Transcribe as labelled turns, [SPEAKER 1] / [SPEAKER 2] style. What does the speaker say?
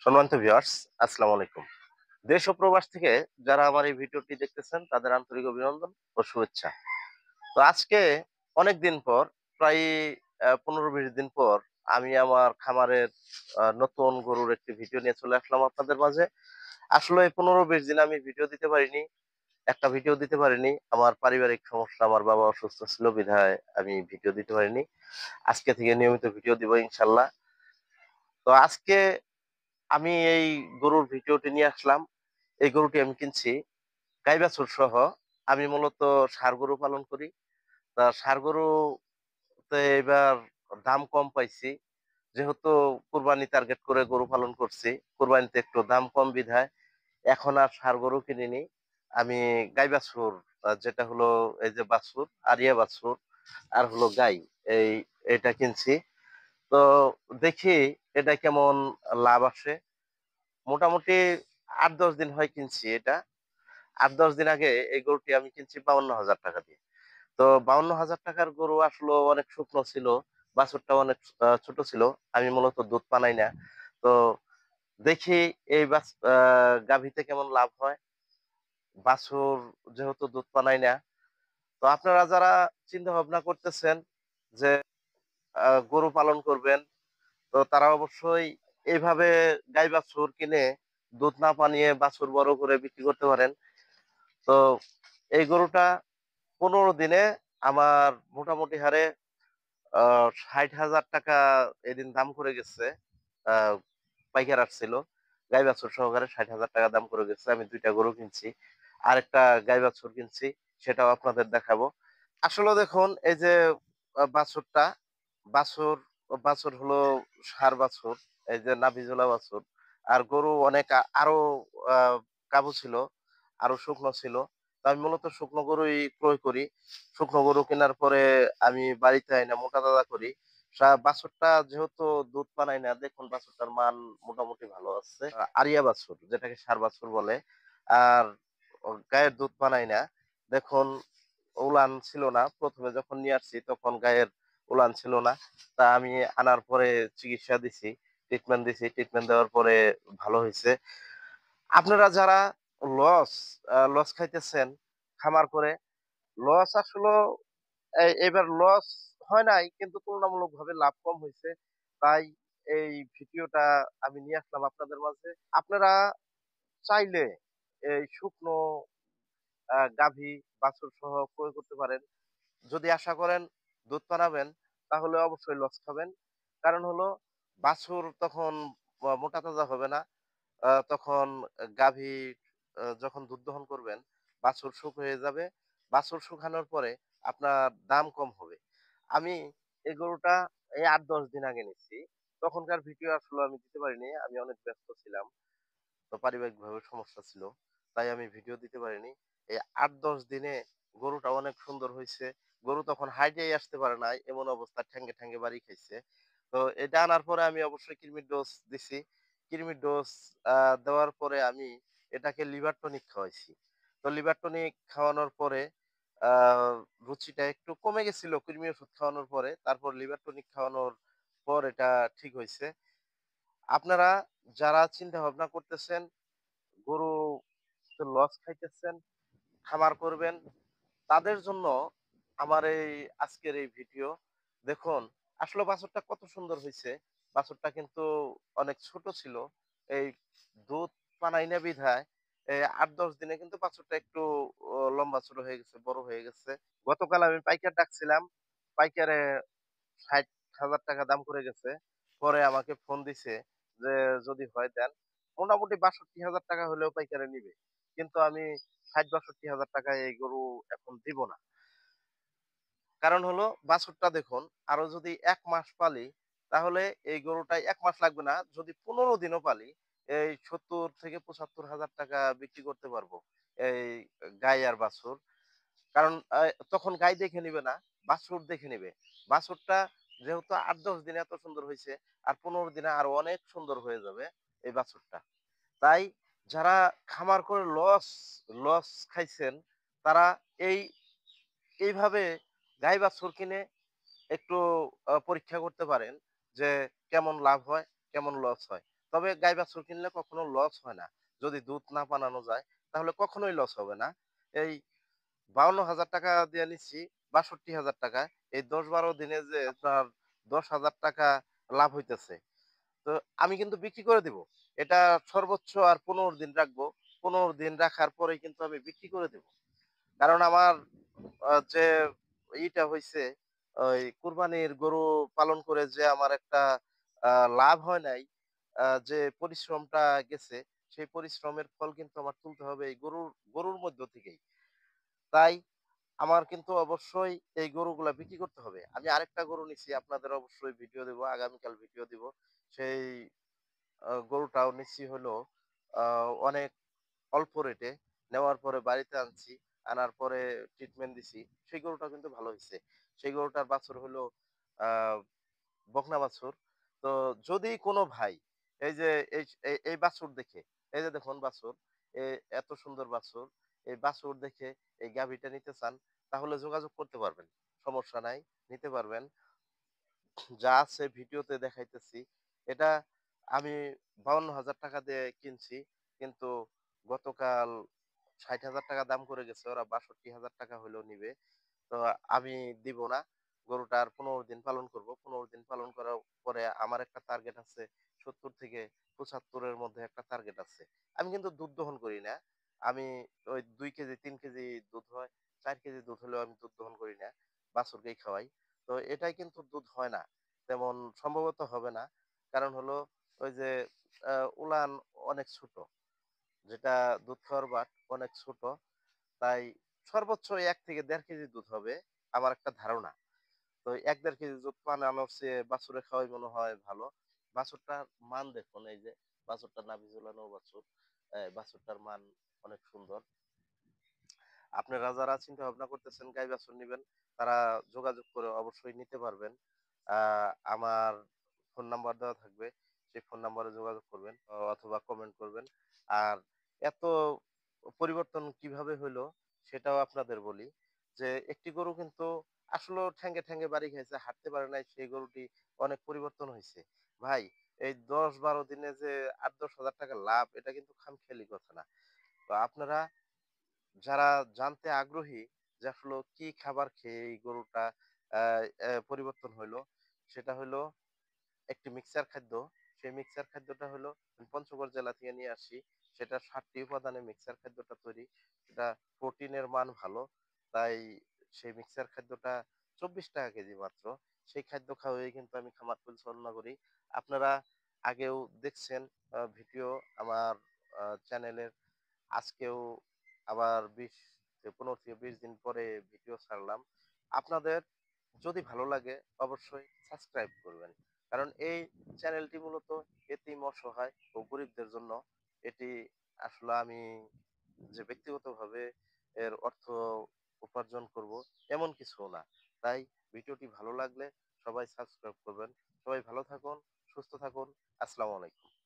[SPEAKER 1] সম্মানিত ভিউয়ার্স, আসসালামু আলাইকুম। দেশ ও প্রবাস থেকে যারা আমার এই ভিডিওটি দেখতেছেন তাদের আন্তরিক অভিনন্দন ও শুভেচ্ছা। তো আজকে অনেকদিন পর, প্রায় ১৫-২০ দিন পর আমি আমার খামারের নতুন গরুর একটি ভিডিও নিয়ে চলে আসলাম আপনাদের মাঝে। আসলে ১৫-২০ দিন আমি ভিডিও দিতে পারিনি। একটা ভিডিও দিতে পারিনি। আমার পারিবারিক সমস্যা, আমার বাবা অসুস্থ ছিল বিধায় আমি ভিডিও দিতে পারিনি। আজকে থেকে নিয়মিত ভিডিও দিব ইনশাআল্লাহ। তো আজকে আমি এই গরুর ভিডিওটি নিয়ে আসলাম। এই গরুটি আমি কিনছি গাই বাছুর সহ। আমি মূলত ষাঁড় গরু পালন করি। তা ষাঁড় গরুতে এবার দাম কম পাইছি। যেহেতু কুরবানি টার্গেট করে গরু পালন করছি, কুরবানিতে একটু দাম কম বিধায় এখন আর ষাঁড় গরু কিনিনি। আমি গাই বাছুর, যেটা হলো এই যে বাছুর, আরিয়া বাছুর আর হলো গাই, এই এটা কিনছি। তো দেখি এটা কেমন লাভ আসে। মোটামুটি ৮-১০ দিন হয় কিনছি এটা। ৮-১০ দিন আগে এই গরুটি আমি কিনছি ৫২,০০০ টাকা দিয়ে। তো ৫২,০০০ টাকার গরু আসলে অনেক শুকনো ছিল। বাছুরটা অনেক ছোট ছিল। আমি মূলত দুধ পানাই না। তো দেখি এই গাভীতে কেমন লাভ হয়। বাছুর যেহেতু দুধ পানাই না। তো আপনারা যারা চিন্তা ভাবনা করতেছেন যে গরু পালন করবেন, তো তারা অবশ্যই এইভাবে গাই বাছুর কিনে দুধ না পানিয়ে বাছুর বড় করে বিক্রি করতে পারেন। তো এই গরুটা ১৫ দিনে আমার মোটামুটি হারে ৬০,০০০ টাকা এদিন দাম করে গেছে। আহ, পাইকার আসছিল গাই বাছুর সহকারে ৬০,০০০ টাকা দাম করে গেছে। আমি ২টা গরু কিনছি, আরেকটা গাই বাছুর কিনছি, সেটাও আপনাদের দেখাবো। আসলে দেখুন এই যে বাছুরটা, বাছুর বাছুর হলো ষাঁড় বাছুর, এই যে নাভিজোলা বাছুর। আর গরু অনেক আরো কাবু ছিল, আরো শুকনো ছিল। তো আমি মূলত শুকনো গরুই ক্রয় করি। শুকনো গরু কেনার পরে আমি বাড়িতে আইনা মোটা তাজা করি। বাছুরটা যেহেতু দুধ পানাই না, দেখুন বাছুরটার মান মোটামুটি ভালো আছে। আরিয়া বাছুর, যেটাকে ষাঁড় বাছুর বলে। আর গায়ের দুধ পানাই না। দেখুন উলান ছিল না, প্রথমে যখন নিয়ে আসছি তখন গায়ের উলান ছিল না। তা আমি আনার পরে চিকিৎসা দিছি, ট্রিটমেন্ট দিছি। ট্রিটমেন্ট দেওয়ার পরে ভালো হয়েছে। আপনারা যারা লস লস খাইতেছেন খামার করে, লস আসলে এবার লস হয় নাই, কিন্তু তুলনামূলক ভাবে লাভ কম হয়েছে। তাই এই ভিডিওটা আমি নিয়ে আসলাম আপনাদের মাঝে। আপনারা চাইলে এই শুকনো গাভী বাছুর সহ ক্রয় করতে পারেন। যদি আশা করেন দুধ পানাবেন, তাহলে অবশ্যই লস খাবেন। কারণ হলো বাছুর তখন মোটা তাজা হবে না। তখন গাভী যখন দুধ দহন করবেন, বাছুর শুক হয়ে যাবে। বাছুর শুকানোর পরে আপনার দাম কম হবে। আমি এই গরুটা এই ৮-১০ দিন আগে নিচ্ছি। তখনকার ভিডিও আসলে আমি দিতে পারিনি। আমি অনেক ব্যস্ত ছিলাম। তো পারিবারিকভাবে সমস্যা ছিল। তাই আমি ভিডিও দিতে পারিনি। এই ৮-১০ দিনে গরুটা অনেক সুন্দর হইছে। গরু তখন হাইটেই আসতে পারে নাই। এমন অবস্থা, ঠ্যাঙ্গে, ঠ্যাঙ্গে বাড়ি খাইছে। তো এটা আনার পরে আমি অবশ্যই কৃমির ডোজ দিছি। কৃমির ডোজ দেওয়ার পরে আমি এটাকে লিভার টনিক খাওয়াইছি। তো লিভার টনিক খাওয়ানোর পরে আ রুচিটা একটু কমে গেছিল কৃমি ওষুধ খাওয়ানোর পরে। তারপর লিভার টনিক খাওয়ানোর পর এটা ঠিক হইছে। আপনারা যারা চিন্তা ভাবনা করতেছেন গরু লস খাইতেছেন, খামার করবেন, তাদের জন্য আমার এই আজকের এই ভিডিও। দেখুন আসলে বাছুরটা কত সুন্দর হয়েছে। বাছুরটা কিন্তু অনেক ছোট ছিল। এই দুধ পানাই না বিধায় ৮-১০ দিনে কিন্তু বাছুরটা একটু লম্বা ছোট হয়ে গেছে, বড় হয়ে গেছে। গতকাল আমি পাইকার ডাকছিলাম, পাইকারে ৬০,০০০ টাকা দাম করে গেছে। পরে আমাকে ফোন দিছে যে যদি হয় দেন। মোটামুটি ৬২,০০০ টাকা হলেও পাইকারে নিবে। কিন্তু আমি ৬০-৬২,০০০ টাকায় এই গরু এখন দিব না। কারণ হলো বাছুরটা দেখুন, আরো যদি ১ মাস পালি তাহলে এই গরুটায় ১ মাস লাগবে না। যদি ১৫ দিনও পালি এই ৭০,০০০-৭৫,০০০ টাকা বিক্রি করতে পারবো। এই গাই আর বাছুর। কারণ তখন গাই দেখে নিবে না, বাছুর দেখে নিবে। বাছুরটা যেহেতু ৮-১০ দিনে এত সুন্দর হইছে, আর ১৫ দিনে আরো অনেক সুন্দর হয়ে যাবে এই বাছুরটা। তাই যারা খামার করে লস খাইছেন, তারা এই এইভাবে গাই বাছুর কিনে একটু পরীক্ষা করতে পারেন যে কেমন লাভ হয়, কেমন লস হয়। তবে গাই বাছুর কিনলে কখনো লস হয় না। যদি দুধ না বানানো যায় তাহলে কখনোই লস হবে না। এই ৫২,০০০ দিয়ে নিচ্ছি ৬২,০০০ এই ১০-১২ দিনে যে আপনার ১০,০০০ লাভ হইতেছে। তো আমি কিন্তু বিক্রি করে দিব। এটা সর্বোচ্চ আর ১৫ দিন রাখবো। ১৫ দিন রাখার পরেই কিন্তু আমি বিক্রি করে দিব। কারণ আমার যে ইটা হইছে ওই কুরবানির গরু পালন করে যে আমার একটা আ লাভ হয় নাই, যে পরিশ্রমটা গেছে, সেই পরিশ্রমের ফল কিন্তু আমার তুলতে হবে এই গরুর মধ্য থেকেই। তাই আমার কিন্তু অবশ্যই এই গরুগুলা বিক্রি করতে হবে। আমি আরেকটা গরু নিছি, আপনাদের অবশ্যই ভিডিও দেব। আগামীকাল ভিডিও দিব। সেই গরুটাও নিচ্ছি হলো আ অনেক অল্প রেটে। নেওয়ার পরে বাড়িতে আনছি। আনার পরে ট্রিটমেন্ট দিছি। সেই গরুটা কিন্তু ভালো হইছে। সেই গরুটার বাছুর হলো আ বকনা বাছুর। তো যদি কোনো ভাই এই যে এই বাছুর দেখে, এই যে দেখুন বাছুর, এ এত সুন্দর বাছুর। এই বাছুর দেখে এই গাভীটা নিতে চান তাহলে যোগাযোগ করতে পারবেন। সমস্যা নাই, নিতে পারবেন। যা আছে ভিডিওতে দেখাইতেছি। এটা আমি ৫২,০০০ দিয়ে কিনছি। কিন্তু গতকাল ৳৬০,০০০ দাম করে গেছে। ওরা ৳৬২,০০০ হইলেও নিবে। তো আমি দিব না। গরুটা আর ১৫ দিন পালন করব। ১৫ দিন পালন করার পরে আমার একটা টার্গেট আছে ৭০ থেকে ৭৫ এর মধ্যে একটা টার্গেট আছে। আমি কিন্তু দুধ দহন করি না। আমি ওই ২ কেজি ৩ কেজি দুধ হয়, ৪ কেজি দুধ হলেও আমি দুধ দহন করি না। বাছুরকেই খাওয়াই। তো এটাই কিন্তু দুধ হয় না। তেমন সম্ভবত হবে না। কারণ হলো ওই যে আ উলান অনেক ছোট। যেটা দুধ খাওয়ার বাট অনেক ছোট। তাই সর্বোচ্চ ১ থেকে ১.৫ কেজি দুধ হবে আমার একটা ধারণা। তো ১-১.৫ কেজি দুধ বানানোর চেয়ে বাছুরে খাওয়াই মনে হয় ভালো। বাছুরটার মান দেখুন, এই যে বাছুরটা নাভি ঝুলানো বাছুর। বাছুরটার মান অনেক সুন্দর। আপনারা যারা চিন্তা ভাবনা করতেছেন গাই বাছুর নিবেন, তারা যোগাযোগ করে অবশ্যই নিতে পারবেন। আ আমার ফোন নাম্বার দেওয়া থাকবে। সেই ফোন নাম্বারে যোগাযোগ করবেন অথবা কমেন্ট করবেন। আর এত পরিবর্তন কিভাবে হইলো সেটাও আপনাদের বলি। যে একটি গরু কিন্তু আসলেও ঠ্যাঙ্গে, ঠ্যাঙ্গে বাড়ি খাইছে, হাঁটতে পারে নাই, সেই গরুটি অনেক পরিবর্তন হইছে। ভাই এই ১০-১২ দিনে যে ৮-১০,০০০ লাভ, এটা কিন্তু খামখেয়ালি কথা না। তো আপনারা যারা জানতে আগ্রহী যে আসলে কি খাবার খেয়ে এই গরুটা আ পরিবর্তন হইলো, সেটা হইলো একটি মিক্সার খাদ্য। সেই মিক্সার খাদ্যটা হলো আমি পঞ্চগড় জেলা থেকে নিয়ে আসি। সেটা ৭ টি উপাদানে মিক্সার খাদ্যটা তৈরি। সেটা প্রোটিনের মান ভালো। তাই সেই মিক্সার খাদ্যটা ৳২৪ কেজি মাত্র। সেই খাদ্য খাওয়াই কিন্তু আমি খামার পরিচালনা করি। আপনারা আগেও দেখছেন ভিডিও আমার চ্যানেলের। আজকেও আবার ১৫ থেকে ২০ দিন পরে ভিডিও ছাড়লাম। আপনাদের যদি ভালো লাগে অবশ্যই সাবস্ক্রাইব করবেন। কারণ এই চ্যানেলটি মূলত এতিম, অসহায় ও গরিবদের জন্য। এটি আসলে আমি যে ব্যক্তিগতভাবে এর অর্থ উপার্জন করব এমন কিছুও না। তাই ভিডিওটি ভালো লাগলে সবাই সাবস্ক্রাইব করবেন। সবাই ভালো থাকুন, সুস্থ থাকুন। আসসালামু আলাইকুম।